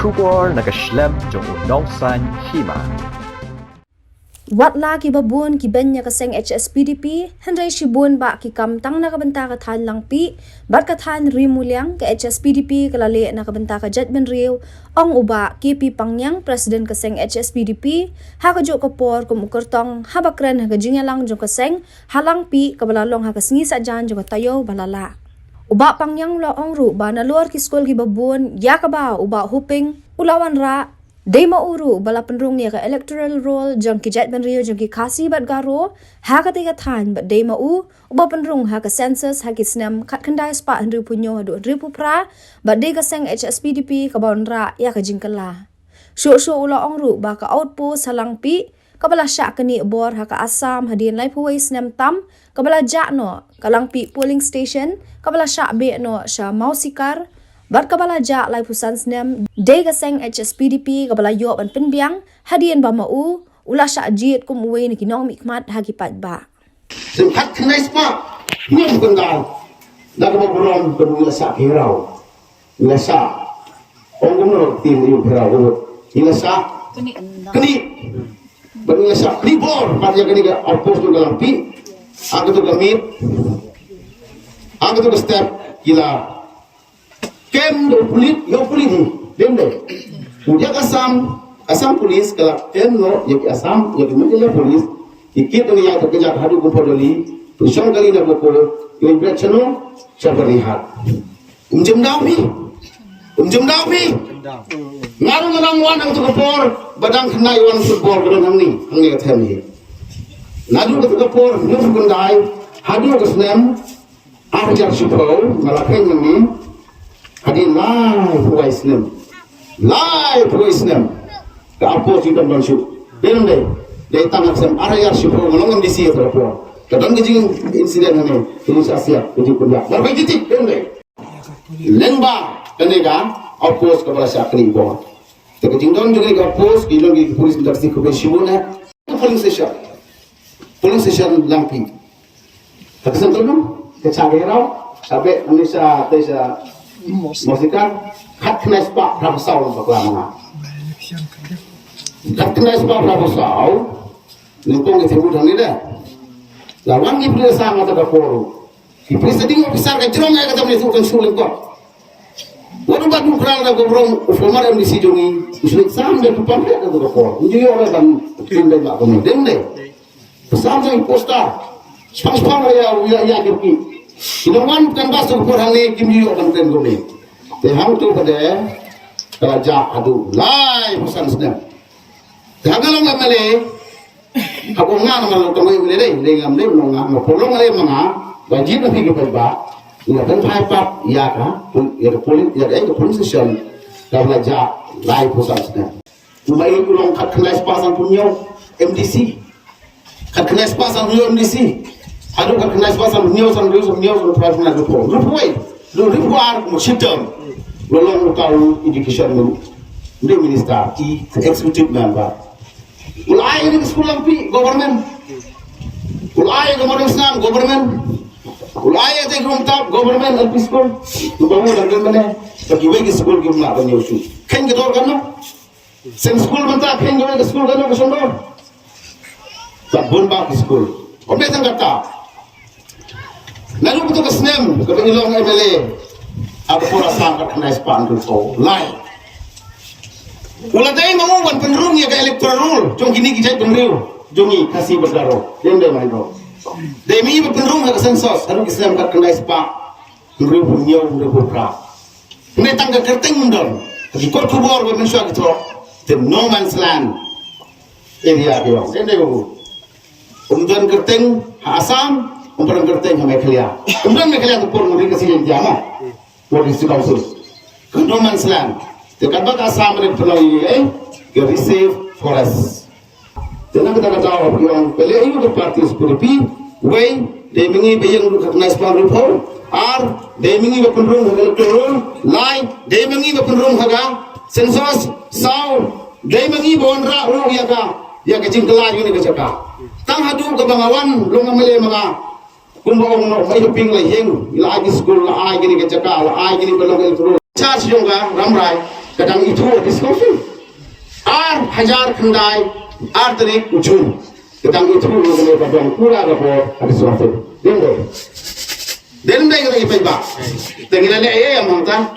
Trubor nakaslem jong unongsan hima. Watla ki babun ki benya kaseng HSPDP handai shibun ba ki kamtang nakabenta ka than lang pi bat ka than rimulyang ka HSPDP kalale nakabenta ka judgment riu ong uba ki pi pangyang president kaseng HSPDP ha ka jo ka por kum ukertong habakren ha ka jingalang jo kaseng halang pi kabalalong ha ka singi sa jan jo ka tayo balala uba pangyang lo ong ru ba na luar ki skol ki babun ya ka ba uba huping ulawan ra Day mauru bala penrung niya ka electoral roll jang ki judgment riu jang ki kasi bat garo ha ka tiga than bat day mau uba penrung ha ka census ha ki snam kat kendai spa hendu punyo hadu ribu pra bat day ka seng HSPDP ka bonra ya ka jingkala sho ula ong ru ba ka outpost halang pi kabala sya kani bor ha ka Assam hadin lai puwai snam tam kabala ja no kalang pi polling station kabala sya be no sya mausikar Bat kabala ja lai pusan snem day kaseng HSPDP kabala yo an penbiang hadian ba mau ula sya jit kum uwe ni kinong mikmat hagi pat ba Sempat kenai spa ni bukan dah kau beron berdua sak hirau ila sa orang gumno tim yu hirau ila sa keni berdua sak libor banyak keni ke opos tu dalam pi aku tu kemit aku tu step gila kem do pulit dem do dia asam polis kalau kem no yang asam yang menjadi polis ikit ni yang kerja hadu ko podoli pusong kali na ko immigration no sabarihat umjem daw mi ngaru nang wan ang to por badang khnai wan football gadon hangni ka themi nadu ko por nu kundai hadu ko snem arjar supo malaken ni Hadin live voice nem ke apa sih dan bansu belum deh dari tangan sem area syukur melongam di sini terapor kadang kejing insiden ini siap kejing pendak berapa titik belum deh lengba kenega opos kepada syakri bo kejing don juga ke opos kilon ke polis intersi ke besibuna polling station lampi terkesan tu kecagerau sampai Indonesia tesa Maksudkan kat kena sepak berapa saul berkelama. Kat kena sepak berapa saul, lumpung itu bukan ni dah. Lawan ni berdua sama tak kapuru. Iblis tadi besar ke jerong yang kata menyebut kan sulit kok. Waduh batu kerana nak gobrong ufomar MDC jongi, sulit sam dan pamphlet itu kapuru. Jadi orang kan tindak tak kau dende. Besar jangan poster. Spang ya kirki. Inawan bukan basuk porhane kimju akan ten gome. Te hang tu pada raja adu lai pesan sedang. Jangan long male. Aku ngan malu tong male dei, lengam dei nonga, polong male manga, wajib na pigi ba. Ina kan thai pap ya ka, ya polis ya ke polis station. Ka raja lai pesan sedang. Umai kulong kat kelas pasan punyo MDC. Kat kelas pasan punyo MDC. Aduh kan kena sebab niau private nak lupa luar musyitam lolong tahu education lu dia minister executive member ulai ini sekolah lampi government ulai government senang government ulai ada top government LP school tu bawa dan mana bagi wegi school gimana banyak usul kan kita orang sen school bentar kan juga school kan kesondor tak bonbak school obet yang kata lalu betul kesnem ke pengilong MLA aku pura sangkat kena ispan tu lain ulah day menguban penrung ya ke electoral jong gini kita penriu jongi kasih berdaro dem main ro demi penrung ke sensus lalu kesnem kat kena ispan penriu punya pra ini tangga kerting mundon di kor kubor ke mensua gitu the no man's land area dia dem kemudian kerting Assam Umpan kerteng sama Mekelia. Umpan Mekelia tu pun mungkin kasih yang jama. Polisi kausul. No man's land. Dekat bak Assam mereka penuhi ke receive forest. Jangan kita kata yang pelih itu parti SPDP. Way they mengi bayang recognize pan report. They mengi berpenrung electoral. Line they mengi berpenrung haga census. Sound they mengi bonra ru ya ka. Ya kecing kelaj ini kecaka. Tang hadu ke bangawan lu ngamile mga kumbong no may ping lai heng ila agi school la ai gini ke jaka la ai gini belong electoral charge yung ka ramrai kadang itu diskusi ar hajar kendai ar tarik ujung kadang itu mengenai kadang pura apa ada suatu dendai kita ipai ba dengan yang mangta